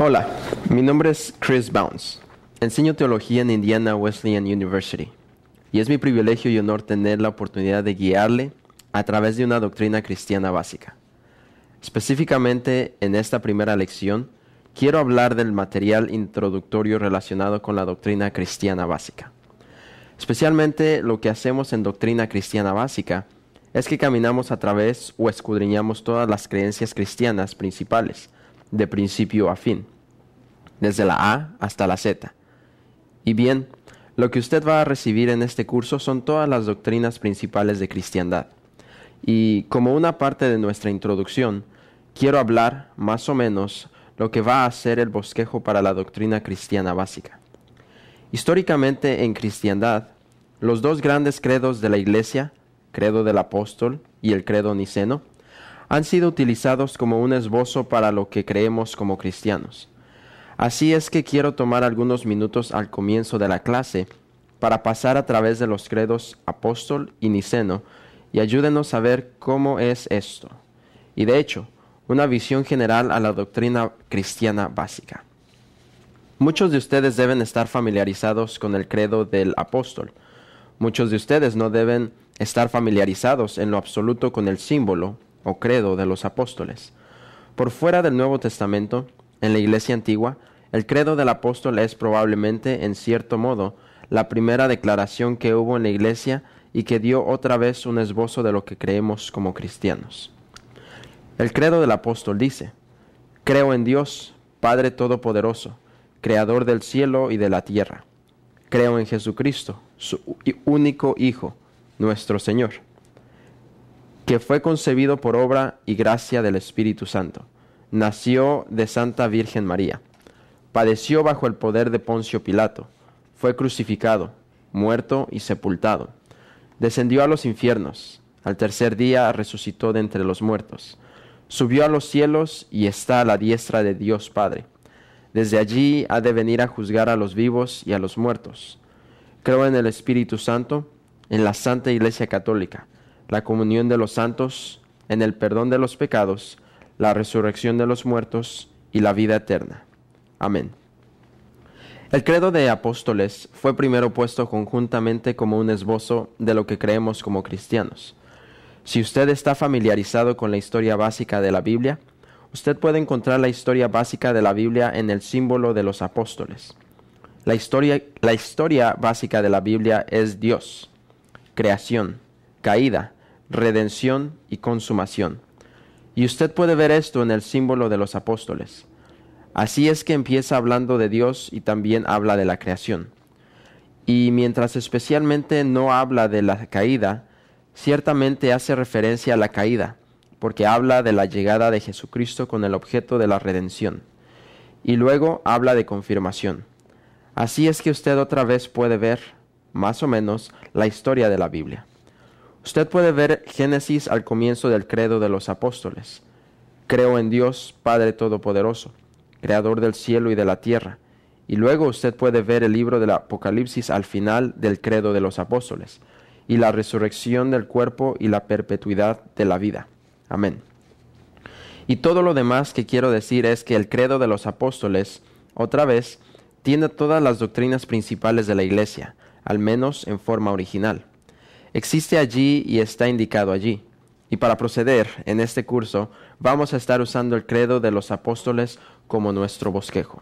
Hola, mi nombre es Chris Bounds. Enseño teología en Indiana Wesleyan University y es mi privilegio y honor tener la oportunidad de guiarle a través de una doctrina cristiana básica. Específicamente en esta primera lección, quiero hablar del material introductorio relacionado con la doctrina cristiana básica. Especialmente lo que hacemos en doctrina cristiana básica es que caminamos a través o escudriñamos todas las creencias cristianas principales, de principio a fin, desde la A hasta la Z. Y bien, lo que usted va a recibir en este curso son todas las doctrinas principales de cristiandad. Y como una parte de nuestra introducción, quiero hablar, más o menos, lo que va a ser el bosquejo para la doctrina cristiana básica. Históricamente en cristiandad, los dos grandes credos de la Iglesia, credo del apóstol y el credo niceno, han sido utilizados como un esbozo para lo que creemos como cristianos. Así es que quiero tomar algunos minutos al comienzo de la clase para pasar a través de los credos apóstol y niceno y ayúdenos a ver cómo es esto. Y de hecho, una visión general a la doctrina cristiana básica. Muchos de ustedes deben estar familiarizados con el credo del apóstol. Muchos de ustedes no deben estar familiarizados en lo absoluto con el símbolo o credo de los apóstoles. Por fuera del Nuevo Testamento, en la Iglesia antigua, el credo del apóstol es probablemente, en cierto modo, la primera declaración que hubo en la Iglesia y que dio otra vez un esbozo de lo que creemos como cristianos. El credo del apóstol dice: creo en Dios, Padre Todopoderoso, Creador del cielo y de la tierra. Creo en Jesucristo, su único Hijo, nuestro Señor, que fue concebido por obra y gracia del Espíritu Santo. Nació de Santa Virgen María. Padeció bajo el poder de Poncio Pilato. Fue crucificado, muerto y sepultado. Descendió a los infiernos. Al tercer día resucitó de entre los muertos. Subió a los cielos y está a la diestra de Dios Padre. Desde allí ha de venir a juzgar a los vivos y a los muertos. Creo en el Espíritu Santo, en la Santa Iglesia Católica, la comunión de los santos, en el perdón de los pecados, la resurrección de los muertos y la vida eterna. Amén. El credo de apóstoles fue primero puesto conjuntamente como un esbozo de lo que creemos como cristianos. Si usted está familiarizado con la historia básica de la Biblia, usted puede encontrar la historia básica de la Biblia en el símbolo de los apóstoles. La historia básica de la Biblia es Dios, creación, caída, redención y consumación. Y usted puede ver esto en el símbolo de los apóstoles. Así es que empieza hablando de Dios y también habla de la creación. Y mientras especialmente no habla de la caída, ciertamente hace referencia a la caída, porque habla de la llegada de Jesucristo con el objeto de la redención. Y luego habla de confirmación. Así es que usted otra vez puede ver, más o menos, la historia de la Biblia. Usted puede ver Génesis al comienzo del credo de los apóstoles. Creo en Dios, Padre Todopoderoso, Creador del cielo y de la tierra. Y luego usted puede ver el libro del Apocalipsis al final del credo de los apóstoles, y la resurrección del cuerpo y la perpetuidad de la vida. Amén. Y todo lo demás que quiero decir es que el credo de los apóstoles, otra vez, tiene todas las doctrinas principales de la Iglesia, al menos en forma original. Existe allí y está indicado allí. Y para proceder en este curso, vamos a estar usando el credo de los apóstoles como nuestro bosquejo.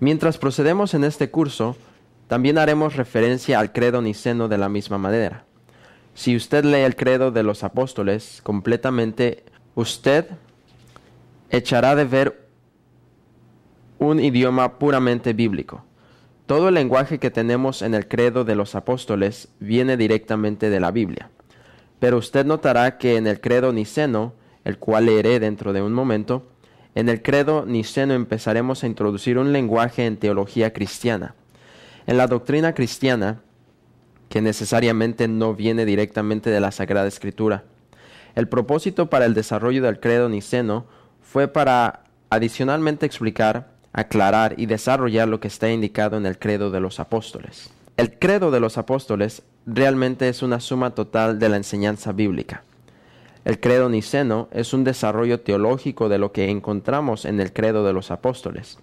Mientras procedemos en este curso, también haremos referencia al credo niceno de la misma manera. Si usted lee el credo de los apóstoles completamente, usted echará de ver un idioma puramente bíblico. Todo el lenguaje que tenemos en el credo de los apóstoles viene directamente de la Biblia. Pero usted notará que en el credo niceno, el cual leeré dentro de un momento, en el credo niceno empezaremos a introducir un lenguaje en teología cristiana. En la doctrina cristiana, que necesariamente no viene directamente de la Sagrada Escritura. El propósito para el desarrollo del credo niceno fue para adicionalmente explicar, aclarar y desarrollar lo que está indicado en el credo de los apóstoles. El credo de los apóstoles realmente es una suma total de la enseñanza bíblica. El credo niceno es un desarrollo teológico de lo que encontramos en el credo de los apóstoles.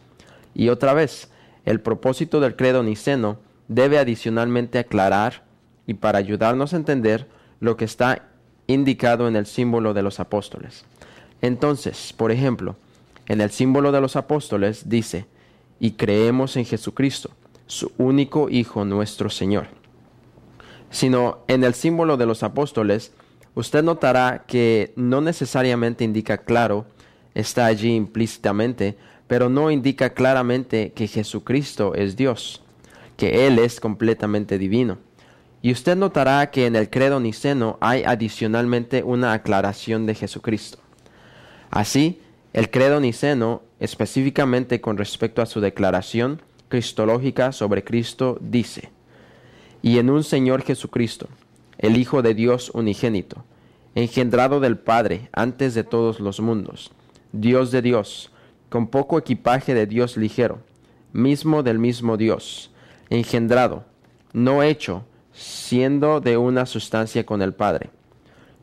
Y otra vez, el propósito del credo niceno debe adicionalmente aclarar y para ayudarnos a entender lo que está indicado en el símbolo de los apóstoles. Entonces, por ejemplo, en el símbolo de los apóstoles dice, y creemos en Jesucristo, su único Hijo, nuestro Señor. Sino en el símbolo de los apóstoles, usted notará que no necesariamente indica claro, está allí implícitamente, pero no indica claramente que Jesucristo es Dios, que Él es completamente divino. Y usted notará que en el credo niceno hay adicionalmente una aclaración de Jesucristo. Así, el credo niceno, específicamente con respecto a su declaración cristológica sobre Cristo, dice, y en un Señor Jesucristo, el Hijo de Dios unigénito, engendrado del Padre antes de todos los mundos, Dios de Dios, con poco equipaje de Dios ligero, mismo del mismo Dios, engendrado, no hecho, siendo de una sustancia con el Padre.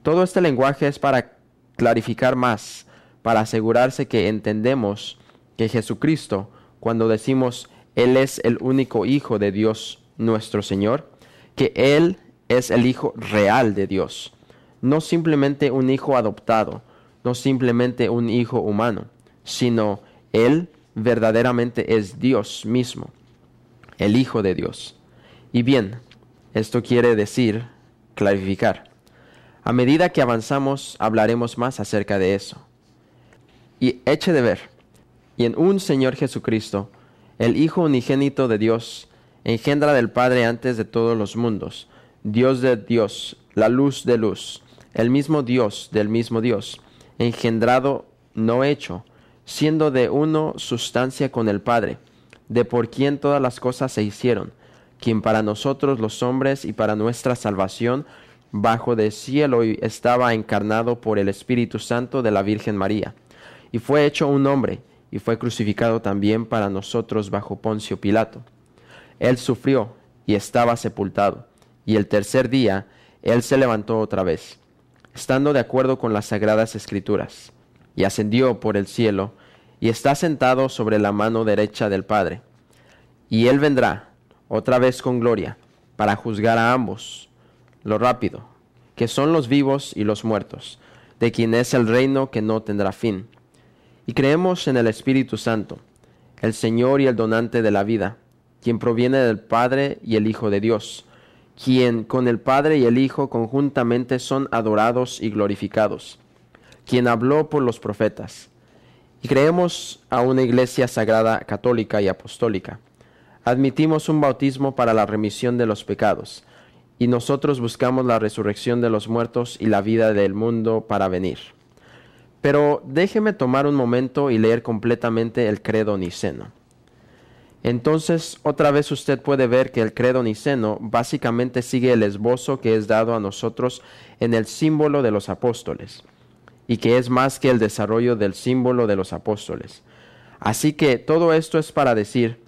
Todo este lenguaje es para clarificar más, para asegurarse que entendemos que Jesucristo, cuando decimos Él es el único Hijo de Dios nuestro Señor, que Él es el Hijo real de Dios, no simplemente un hijo adoptado, no simplemente un hijo humano, sino Él verdaderamente es Dios mismo, el Hijo de Dios. Y bien, esto quiere decir clarificar. A medida que avanzamos, hablaremos más acerca de eso. Y eche de ver, y en un Señor Jesucristo, el Hijo unigénito de Dios, engendra del Padre antes de todos los mundos, Dios de Dios, la luz de luz, el mismo Dios del mismo Dios, engendrado, no hecho, siendo de uno sustancia con el Padre, de por quien todas las cosas se hicieron, quien para nosotros los hombres y para nuestra salvación, bajo del cielo estaba encarnado por el Espíritu Santo de la Virgen María, y fue hecho un hombre, y fue crucificado también para nosotros bajo Poncio Pilato. Él sufrió y estaba sepultado, y el tercer día Él se levantó otra vez, estando de acuerdo con las sagradas Escrituras, y ascendió por el cielo, y está sentado sobre la mano derecha del Padre. Y Él vendrá otra vez con gloria, para juzgar a ambos, lo rápido, que son los vivos y los muertos, de quien es el reino que no tendrá fin. Y creemos en el Espíritu Santo, el Señor y el donante de la vida, quien proviene del Padre y el Hijo de Dios, quien con el Padre y el Hijo conjuntamente son adorados y glorificados, quien habló por los profetas. Y creemos a una iglesia sagrada, católica y apostólica. Admitimos un bautismo para la remisión de los pecados, y nosotros buscamos la resurrección de los muertos y la vida del mundo para venir. Pero déjeme tomar un momento y leer completamente el credo niceno. Entonces, otra vez usted puede ver que el credo niceno básicamente sigue el esbozo que es dado a nosotros en el símbolo de los apóstoles, y que es más que el desarrollo del símbolo de los apóstoles. Así que todo esto es para decir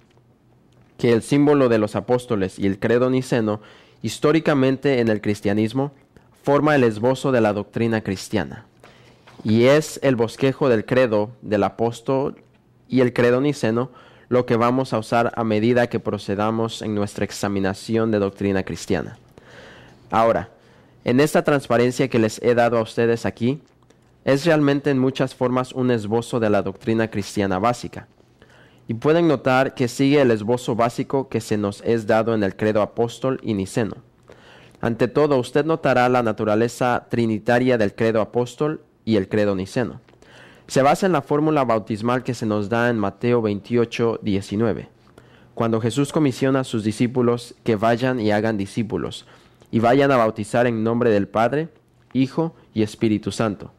que el símbolo de los apóstoles y el credo niceno, históricamente en el cristianismo, forma el esbozo de la doctrina cristiana, y es el bosquejo del credo del apóstol y el credo niceno lo que vamos a usar a medida que procedamos en nuestra examinación de doctrina cristiana. Ahora, en esta transparencia que les he dado a ustedes aquí, es realmente en muchas formas un esbozo de la doctrina cristiana básica. Y pueden notar que sigue el esbozo básico que se nos es dado en el credo apóstol y niceno. Ante todo, usted notará la naturaleza trinitaria del credo apóstol y el credo niceno. Se basa en la fórmula bautismal que se nos da en Mateo 28, 19, cuando Jesús comisiona a sus discípulos que vayan y hagan discípulos, y vayan a bautizar en nombre del Padre, Hijo y Espíritu Santo.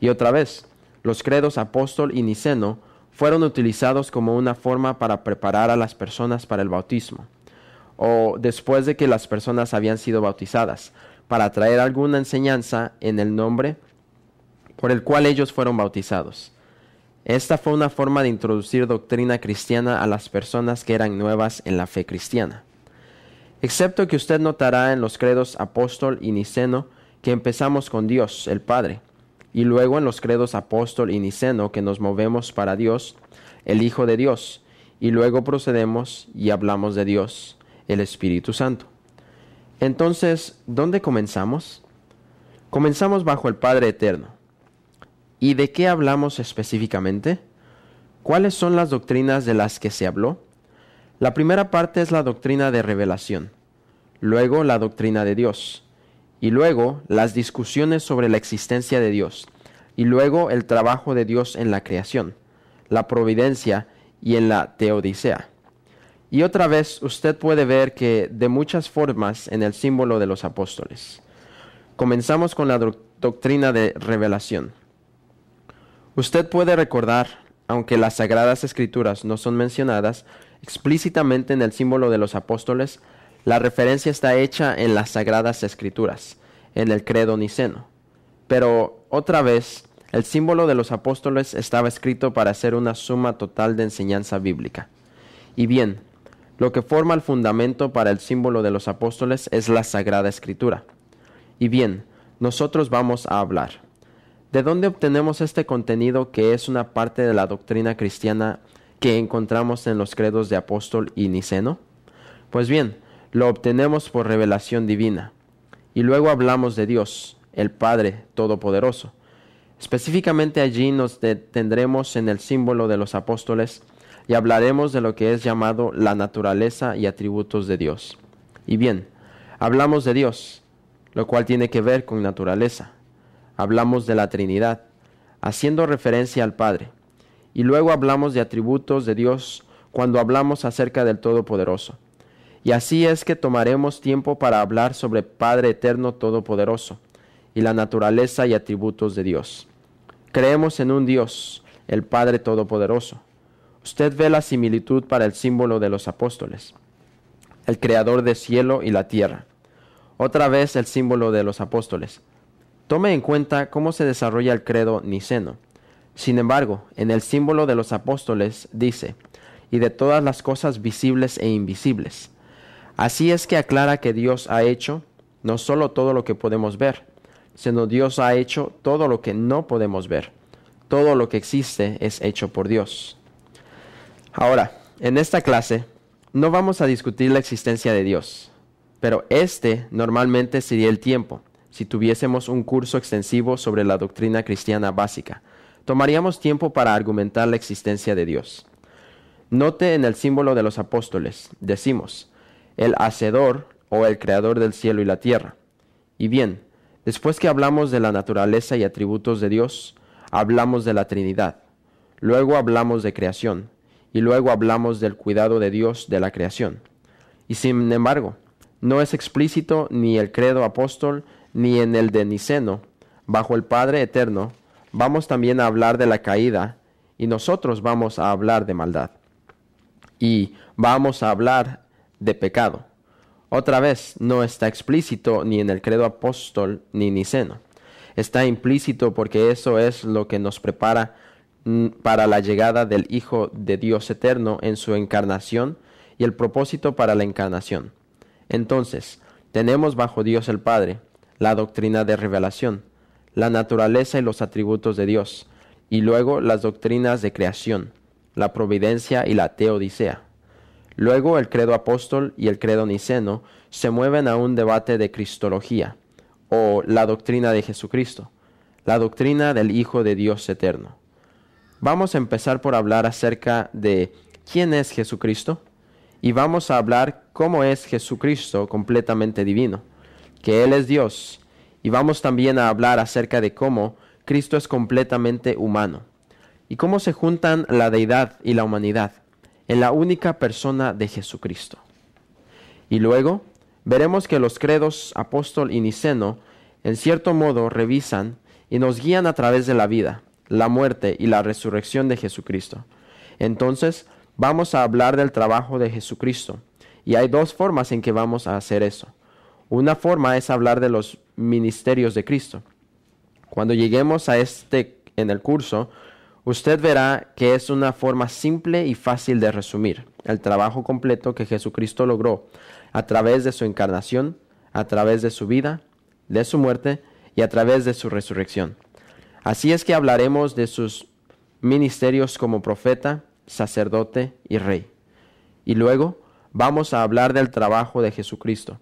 Y otra vez, los credos apóstol y niceno fueron utilizados como una forma para preparar a las personas para el bautismo, o después de que las personas habían sido bautizadas, para traer alguna enseñanza en el nombre por el cual ellos fueron bautizados. Esta fue una forma de introducir doctrina cristiana a las personas que eran nuevas en la fe cristiana. Excepto que usted notará en los credos apóstol y niceno que empezamos con Dios, el Padre, y luego en los credos apóstol y niceno que nos movemos para Dios, el Hijo de Dios, y luego procedemos y hablamos de Dios, el Espíritu Santo. Entonces, ¿dónde comenzamos? Comenzamos bajo el Padre Eterno. ¿Y de qué hablamos específicamente? ¿Cuáles son las doctrinas de las que se habló? La primera parte es la doctrina de revelación, luego la doctrina de Dios, y luego las discusiones sobre la existencia de Dios, y luego el trabajo de Dios en la creación, la providencia y en la teodicea. Y otra vez usted puede ver que de muchas formas en el símbolo de los apóstoles. Comenzamos con la doctrina de revelación. Usted puede recordar, aunque las Sagradas Escrituras no son mencionadas explícitamente en el símbolo de los apóstoles, la referencia está hecha en las Sagradas Escrituras, en el credo niceno. Pero, otra vez, el símbolo de los apóstoles estaba escrito para hacer una suma total de enseñanza bíblica. Y bien, lo que forma el fundamento para el símbolo de los apóstoles es la Sagrada Escritura. Y bien, nosotros vamos a hablar. ¿De dónde obtenemos este contenido que es una parte de la doctrina cristiana que encontramos en los credos de apóstol y niceno? Pues bien, lo obtenemos por revelación divina. Y luego hablamos de Dios, el Padre Todopoderoso. Específicamente allí nos detendremos en el símbolo de los apóstoles y hablaremos de lo que es llamado la naturaleza y atributos de Dios. Y bien, hablamos de Dios, lo cual tiene que ver con naturaleza. Hablamos de la Trinidad, haciendo referencia al Padre. Y luego hablamos de atributos de Dios cuando hablamos acerca del Todopoderoso. Y así es que tomaremos tiempo para hablar sobre Padre Eterno Todopoderoso y la naturaleza y atributos de Dios. Creemos en un Dios, el Padre Todopoderoso. Usted ve la similitud para el símbolo de los apóstoles, el Creador del cielo y la tierra. Otra vez el símbolo de los apóstoles. Tome en cuenta cómo se desarrolla el credo niceno. Sin embargo, en el símbolo de los apóstoles dice, y de todas las cosas visibles e invisibles. Así es que aclara que Dios ha hecho no solo todo lo que podemos ver, sino Dios ha hecho todo lo que no podemos ver. Todo lo que existe es hecho por Dios. Ahora, en esta clase, no vamos a discutir la existencia de Dios, pero este normalmente sería el tiempo. Si tuviésemos un curso extensivo sobre la doctrina cristiana básica, tomaríamos tiempo para argumentar la existencia de Dios. Note en el símbolo de los apóstoles, decimos, el Hacedor o el Creador del cielo y la tierra. Y bien, después que hablamos de la naturaleza y atributos de Dios, hablamos de la Trinidad. Luego hablamos de creación, y luego hablamos del cuidado de Dios de la creación. Y sin embargo, no es explícito ni el credo apóstol ni en el de Niceno. Bajo el Padre Eterno, vamos también a hablar de la caída, y nosotros vamos a hablar de maldad. Y vamos a hablar de pecado. Otra vez, no está explícito ni en el credo apóstol ni niceno. Está implícito porque eso es lo que nos prepara para la llegada del Hijo de Dios eterno en su encarnación y el propósito para la encarnación. Entonces, tenemos bajo Dios el Padre la doctrina de revelación, la naturaleza y los atributos de Dios, y luego las doctrinas de creación, la providencia y la teodicea. Luego el credo apóstol y el credo niceno se mueven a un debate de cristología, o la doctrina de Jesucristo, la doctrina del Hijo de Dios eterno. Vamos a empezar por hablar acerca de quién es Jesucristo, y vamos a hablar cómo es Jesucristo completamente divino, que Él es Dios, y vamos también a hablar acerca de cómo Cristo es completamente humano, y cómo se juntan la deidad y la humanidad en la única persona de Jesucristo. Y luego veremos que los credos apóstol y niceno en cierto modo revisan y nos guían a través de la vida, la muerte y la resurrección de Jesucristo. Entonces vamos a hablar del trabajo de Jesucristo, y hay dos formas en que vamos a hacer eso. Una forma es hablar de los ministerios de Cristo. Cuando lleguemos a en el curso, usted verá que es una forma simple y fácil de resumir el trabajo completo que Jesucristo logró a través de su encarnación, a través de su vida, de su muerte y a través de su resurrección. Así es que hablaremos de sus ministerios como profeta, sacerdote y rey. Y luego vamos a hablar del trabajo de Jesucristo,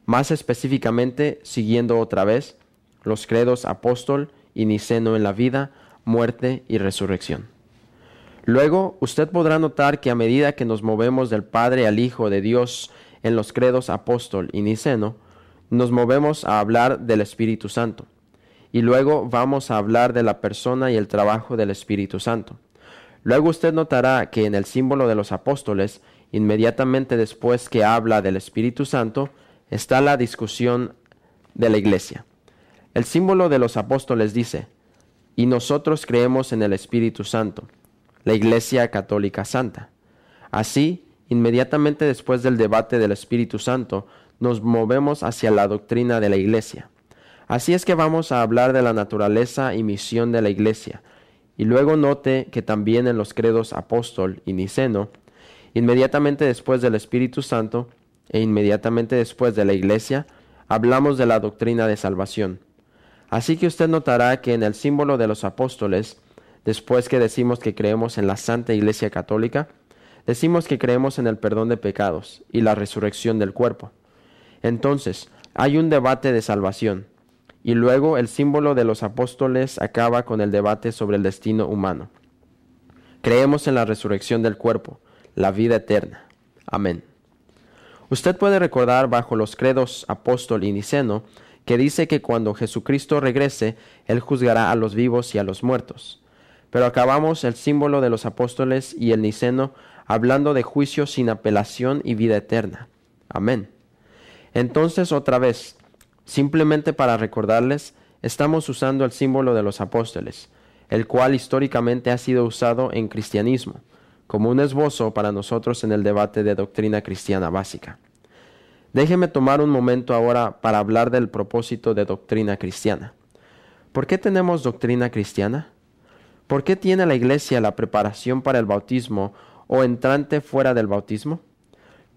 más específicamente siguiendo otra vez los credos apóstol y niceno en la vida, muerte y resurrección. Luego, usted podrá notar que a medida que nos movemos del Padre al Hijo de Dios en los credos apóstol y niceno, nos movemos a hablar del Espíritu Santo. Y luego vamos a hablar de la persona y el trabajo del Espíritu Santo. Luego usted notará que en el símbolo de los apóstoles, inmediatamente después que habla del Espíritu Santo, está la discusión de la iglesia. El símbolo de los apóstoles dice, y nosotros creemos en el Espíritu Santo, la Iglesia Católica Santa. Así, inmediatamente después del debate del Espíritu Santo, nos movemos hacia la doctrina de la Iglesia. Así es que vamos a hablar de la naturaleza y misión de la Iglesia. Y luego note que también en los credos apóstol y niceno, inmediatamente después del Espíritu Santo e inmediatamente después de la Iglesia, hablamos de la doctrina de salvación. Así que usted notará que en el símbolo de los apóstoles, después que decimos que creemos en la Santa Iglesia Católica, decimos que creemos en el perdón de pecados y la resurrección del cuerpo. Entonces, hay un debate de salvación, y luego el símbolo de los apóstoles acaba con el debate sobre el destino humano. Creemos en la resurrección del cuerpo, la vida eterna. Amén. Usted puede recordar bajo los credos apóstol y niceno que dice que cuando Jesucristo regrese, Él juzgará a los vivos y a los muertos. Pero acabamos el símbolo de los apóstoles y el niceno hablando de juicio sin apelación y vida eterna. Amén. Entonces, otra vez, simplemente para recordarles, estamos usando el símbolo de los apóstoles, el cual históricamente ha sido usado en cristianismo, como un esbozo para nosotros en el debate de doctrina cristiana básica. Déjeme tomar un momento ahora para hablar del propósito de doctrina cristiana. ¿Por qué tenemos doctrina cristiana? ¿Por qué tiene la Iglesia la preparación para el bautismo o entrante fuera del bautismo?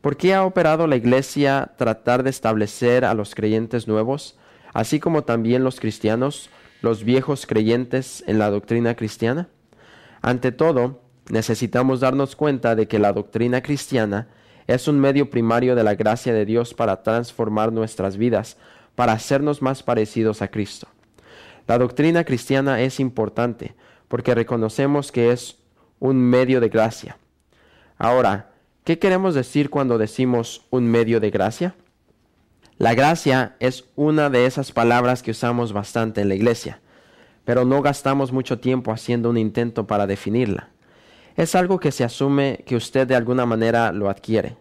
¿Por qué ha operado la Iglesia tratar de establecer a los creyentes nuevos, así como también los cristianos, los viejos creyentes en la doctrina cristiana? Ante todo, necesitamos darnos cuenta de que la doctrina cristiana es un medio primario de la gracia de Dios para transformar nuestras vidas, para hacernos más parecidos a Cristo. La doctrina cristiana es importante porque reconocemos que es un medio de gracia. Ahora, ¿qué queremos decir cuando decimos un medio de gracia? La gracia es una de esas palabras que usamos bastante en la iglesia, pero no gastamos mucho tiempo haciendo un intento para definirla. Es algo que se asume que usted de alguna manera lo adquiere,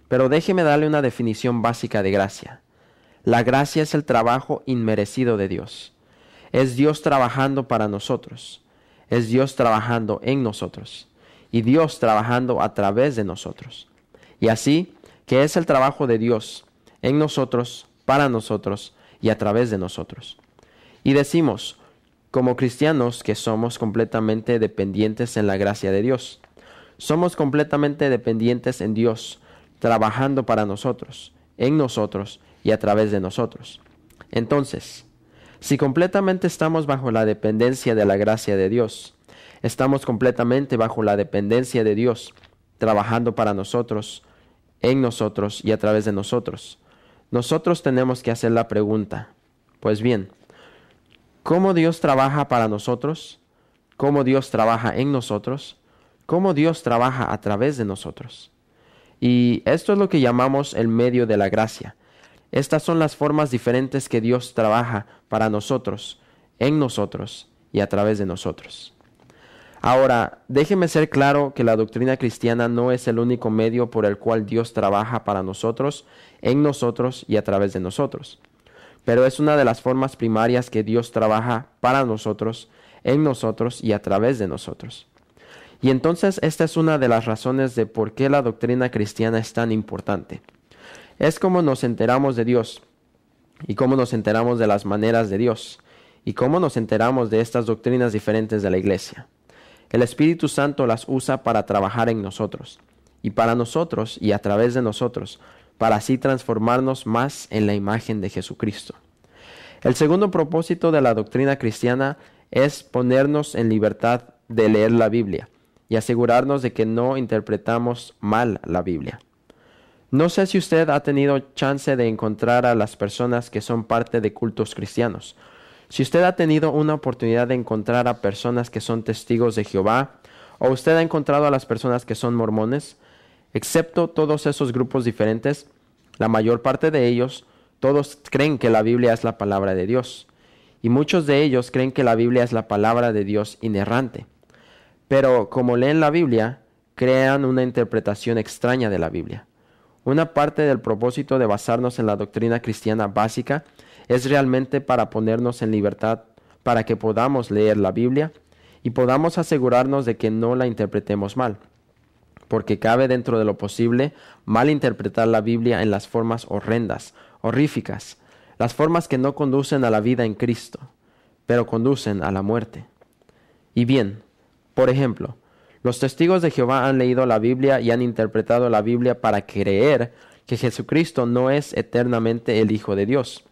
pero déjeme darle una definición básica de gracia. La gracia es el trabajo inmerecido de Dios. Es Dios trabajando para nosotros. Es Dios trabajando en nosotros y Dios trabajando a través de nosotros. Y así que es el trabajo de Dios en nosotros, para nosotros y a través de nosotros. Y decimos, como cristianos, que somos completamente dependientes en la gracia de Dios. Somos completamente dependientes en Dios, trabajando para nosotros, en nosotros y a través de nosotros. Entonces, si completamente estamos bajo la dependencia de la gracia de Dios, estamos completamente bajo la dependencia de Dios, trabajando para nosotros, en nosotros y a través de nosotros. Nosotros tenemos que hacer la pregunta, pues bien, ¿cómo Dios trabaja para nosotros? ¿Cómo Dios trabaja en nosotros? ¿Cómo Dios trabaja a través de nosotros? Y esto es lo que llamamos el medio de la gracia. Estas son las formas diferentes que Dios trabaja para nosotros, en nosotros y a través de nosotros. Ahora, déjeme ser claro que la doctrina cristiana no es el único medio por el cual Dios trabaja para nosotros, en nosotros y a través de nosotros. Pero es una de las formas primarias que Dios trabaja para nosotros, en nosotros y a través de nosotros. Y entonces esta es una de las razones de por qué la doctrina cristiana es tan importante. Es como nos enteramos de Dios, y cómo nos enteramos de las maneras de Dios, y cómo nos enteramos de estas doctrinas diferentes de la iglesia. El Espíritu Santo las usa para trabajar en nosotros, y para nosotros y a través de nosotros, para así transformarnos más en la imagen de Jesucristo. El segundo propósito de la doctrina cristiana es ponernos en libertad de leer la Biblia y asegurarnos de que no interpretamos mal la Biblia. No sé si usted ha tenido chance de encontrar a las personas que son parte de cultos cristianos. Si usted ha tenido una oportunidad de encontrar a personas que son testigos de Jehová, o usted ha encontrado a las personas que son mormones, excepto todos esos grupos diferentes, la mayor parte de ellos, todos creen que la Biblia es la palabra de Dios. Y muchos de ellos creen que la Biblia es la palabra de Dios inerrante. Pero como leen la Biblia, crean una interpretación extraña de la Biblia. Una parte del propósito de basarnos en la doctrina cristiana básica es realmente para ponernos en libertad para que podamos leer la Biblia y podamos asegurarnos de que no la interpretemos mal, porque cabe dentro de lo posible malinterpretar la Biblia en las formas horrendas, horríficas, las formas que no conducen a la vida en Cristo, pero conducen a la muerte. Y bien, por ejemplo, los testigos de Jehová han leído la Biblia y han interpretado la Biblia para creer que Jesucristo no es eternamente el Hijo de Dios,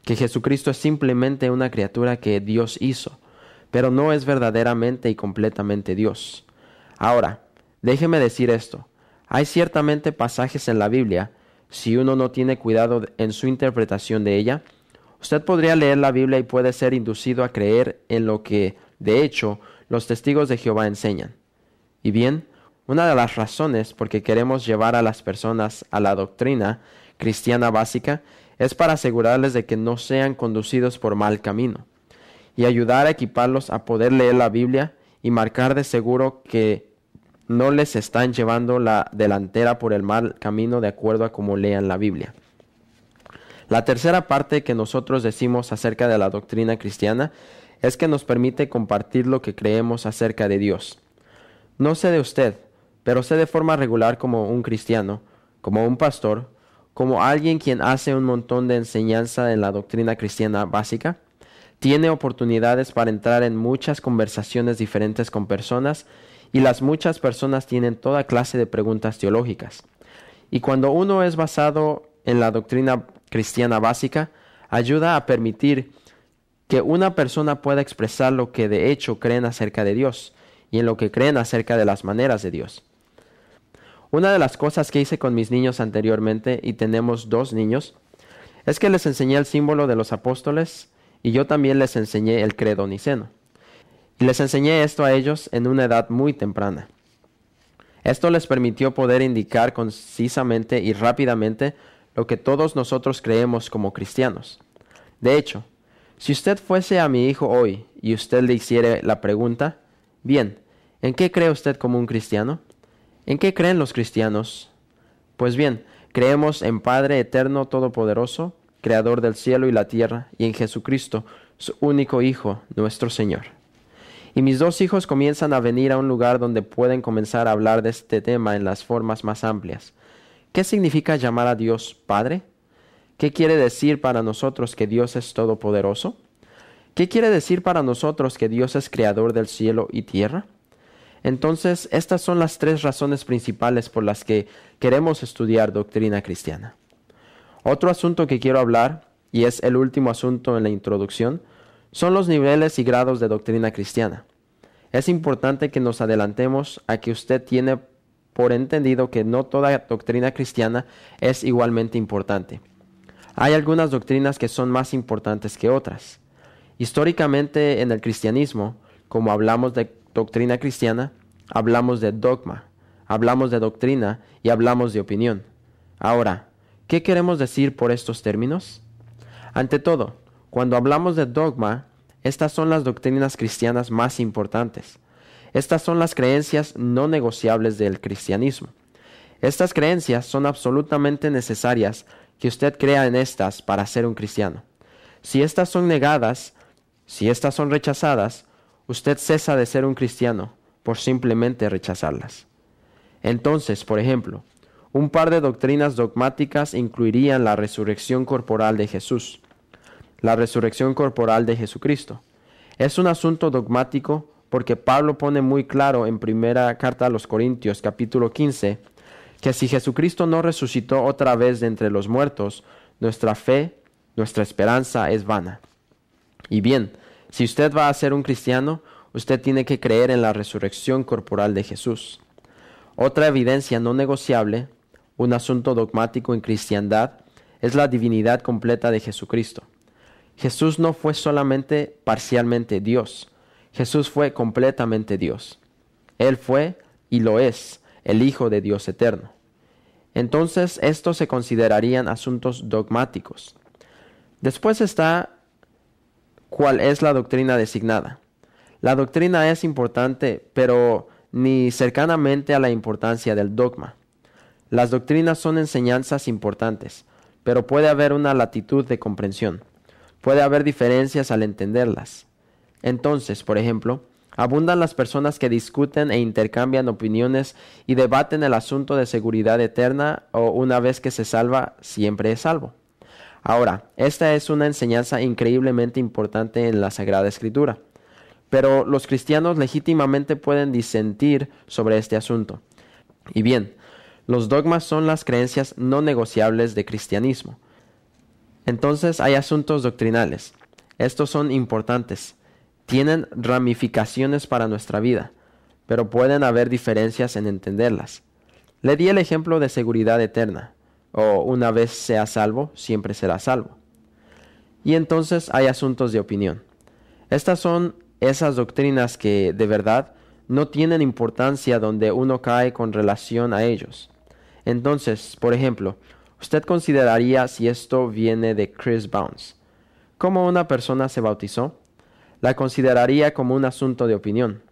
que Jesucristo es simplemente una criatura que Dios hizo, pero no es verdaderamente y completamente Dios. Ahora, déjeme decir esto. Hay ciertamente pasajes en la Biblia, si uno no tiene cuidado en su interpretación de ella, usted podría leer la Biblia y puede ser inducido a creer en lo que, de hecho, los testigos de Jehová enseñan. Y bien, una de las razones por que queremos llevar a las personas a la doctrina cristiana básica es para asegurarles de que no sean conducidos por mal camino y ayudar a equiparlos a poder leer la Biblia y marcar de seguro que no les están llevando la delantera por el mal camino de acuerdo a cómo lean la Biblia. La tercera parte que nosotros decimos acerca de la doctrina cristiana es que nos permite compartir lo que creemos acerca de Dios. No sé de usted, pero sé de forma regular como un cristiano, como un pastor, como alguien quien hace un montón de enseñanza en la doctrina cristiana básica, tiene oportunidades para entrar en muchas conversaciones diferentes con personas y las muchas personas tienen toda clase de preguntas teológicas. Y cuando uno es basado en la doctrina cristiana básica, ayuda a permitir que una persona pueda expresar lo que de hecho creen acerca de Dios y en lo que creen acerca de las maneras de Dios. Una de las cosas que hice con mis niños anteriormente, y tenemos 2 niños, es que les enseñé el símbolo de los apóstoles y yo también les enseñé el credo niceno. Y les enseñé esto a ellos en una edad muy temprana. Esto les permitió poder indicar concisamente y rápidamente lo que todos nosotros creemos como cristianos. De hecho, si usted fuese a mi hijo hoy y usted le hiciera la pregunta, bien, ¿en qué cree usted como un cristiano? ¿En qué creen los cristianos? Pues bien, creemos en Padre Eterno Todopoderoso, Creador del cielo y la tierra, y en Jesucristo, su único Hijo, nuestro Señor. Y mis 2 hijos comienzan a venir a un lugar donde pueden comenzar a hablar de este tema en las formas más amplias. ¿Qué significa llamar a Dios Padre? ¿Qué quiere decir para nosotros que Dios es todopoderoso? ¿Qué quiere decir para nosotros que Dios es creador del cielo y tierra? Entonces, estas son las 3 razones principales por las que queremos estudiar doctrina cristiana. Otro asunto que quiero hablar, y es el último asunto en la introducción, son los niveles y grados de doctrina cristiana. Es importante que nos adelantemos a que usted tiene por entendido que no toda doctrina cristiana es igualmente importante. Hay algunas doctrinas que son más importantes que otras. Históricamente en el cristianismo, como hablamos de doctrina cristiana, hablamos de dogma, hablamos de doctrina y hablamos de opinión. Ahora, ¿qué queremos decir por estos términos? Ante todo, cuando hablamos de dogma, estas son las doctrinas cristianas más importantes. Estas son las creencias no negociables del cristianismo. Estas creencias son absolutamente necesarias que usted crea en estas para ser un cristiano. Si estas son negadas, si estas son rechazadas, usted cesa de ser un cristiano por simplemente rechazarlas. Entonces, por ejemplo, un par de doctrinas dogmáticas incluirían la resurrección corporal de Jesús, la resurrección corporal de Jesucristo. Es un asunto dogmático porque Pablo pone muy claro en primera carta a los Corintios, capítulo 15, que si Jesucristo no resucitó otra vez de entre los muertos, nuestra fe, nuestra esperanza es vana. Y bien, Si usted va a ser un cristiano, usted tiene que creer en la resurrección corporal de Jesús. Otra evidencia no negociable, un asunto dogmático en cristiandad, es la divinidad completa de Jesucristo. Jesús no fue solamente parcialmente Dios, Jesús fue completamente Dios. Él fue, y lo es, el Hijo de Dios eterno. Entonces, estos se considerarían asuntos dogmáticos. Después está, ¿cuál es la doctrina designada? La doctrina es importante, pero ni cercanamente a la importancia del dogma. Las doctrinas son enseñanzas importantes, pero puede haber una latitud de comprensión. Puede haber diferencias al entenderlas. Entonces, por ejemplo, abundan las personas que discuten e intercambian opiniones y debaten el asunto de seguridad eterna o una vez que se salva, siempre es salvo. Ahora, esta es una enseñanza increíblemente importante en la Sagrada Escritura. Pero los cristianos legítimamente pueden disentir sobre este asunto. Y bien, los dogmas son las creencias no negociables de cristianismo. Entonces hay asuntos doctrinales. Estos son importantes. Tienen ramificaciones para nuestra vida, pero pueden haber diferencias en entenderlas. Le di el ejemplo de seguridad eterna, o una vez sea salvo, siempre será salvo. Y entonces hay asuntos de opinión. Estas son esas doctrinas que, de verdad, no tienen importancia donde uno cae con relación a ellos. Entonces, por ejemplo, usted consideraría si esto viene de Chris Bounds. ¿Cómo una persona se bautizó? La consideraría como un asunto de opinión.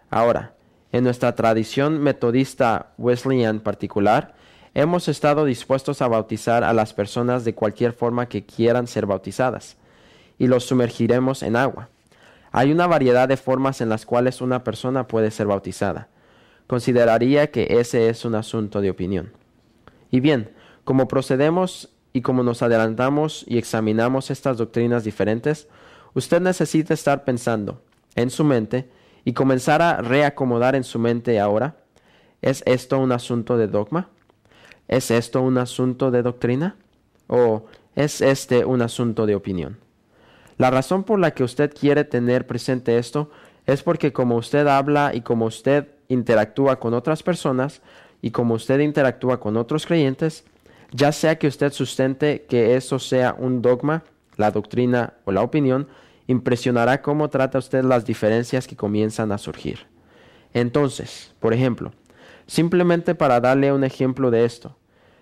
Ahora, en nuestra tradición metodista Wesleyan particular, hemos estado dispuestos a bautizar a las personas de cualquier forma que quieran ser bautizadas, y los sumergiremos en agua. Hay una variedad de formas en las cuales una persona puede ser bautizada. Consideraría que ese es un asunto de opinión. Y bien, como procedemos y como nos adelantamos y examinamos estas doctrinas diferentes, usted necesita estar pensando en su mente y comenzar a reacomodar en su mente ahora. ¿Es esto un asunto de dogma? ¿Es esto un asunto de doctrina? ¿O es este un asunto de opinión? La razón por la que usted quiere tener presente esto es porque como usted habla y como usted interactúa con otras personas y como usted interactúa con otros creyentes, ya sea que usted sustente que eso sea un dogma, la doctrina o la opinión, impresionará cómo trata usted las diferencias que comienzan a surgir. Entonces, por ejemplo, simplemente para darle un ejemplo de esto,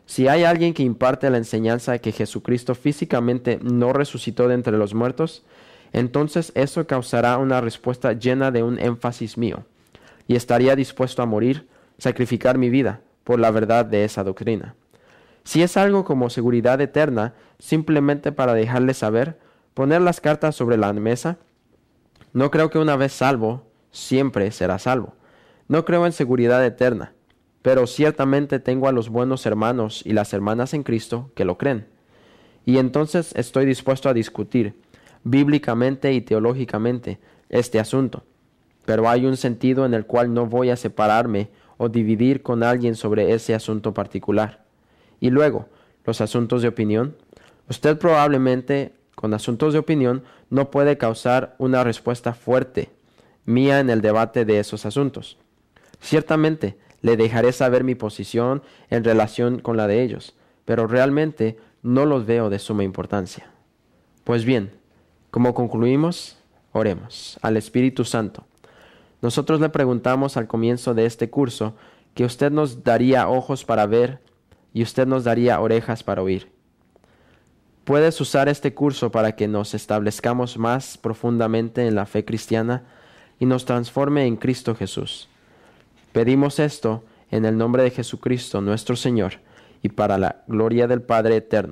si hay alguien que imparte la enseñanza de que Jesucristo físicamente no resucitó de entre los muertos, entonces eso causará una respuesta llena de un énfasis mío, y estaría dispuesto a morir, sacrificar mi vida, por la verdad de esa doctrina. Si es algo como seguridad eterna, simplemente para dejarle saber, poner las cartas sobre la mesa, no creo que una vez salvo, siempre será salvo. No creo en seguridad eterna, pero ciertamente tengo a los buenos hermanos y las hermanas en Cristo que lo creen. Y entonces estoy dispuesto a discutir, bíblicamente y teológicamente, este asunto. Pero hay un sentido en el cual no voy a separarme o dividir con alguien sobre ese asunto particular. Y luego, los asuntos de opinión. Usted probablemente, con asuntos de opinión, no puede causar una respuesta fuerte mía en el debate de esos asuntos. Ciertamente, le dejaré saber mi posición en relación con la de ellos, pero realmente no los veo de suma importancia. Pues bien, como concluimos, oremos al Espíritu Santo. Nosotros le preguntamos al comienzo de este curso que usted nos daría ojos para ver y usted nos daría orejas para oír. Puedes usar este curso para que nos establezcamos más profundamente en la fe cristiana y nos transforme en Cristo Jesús. Pedimos esto en el nombre de Jesucristo nuestro Señor y para la gloria del Padre eterno.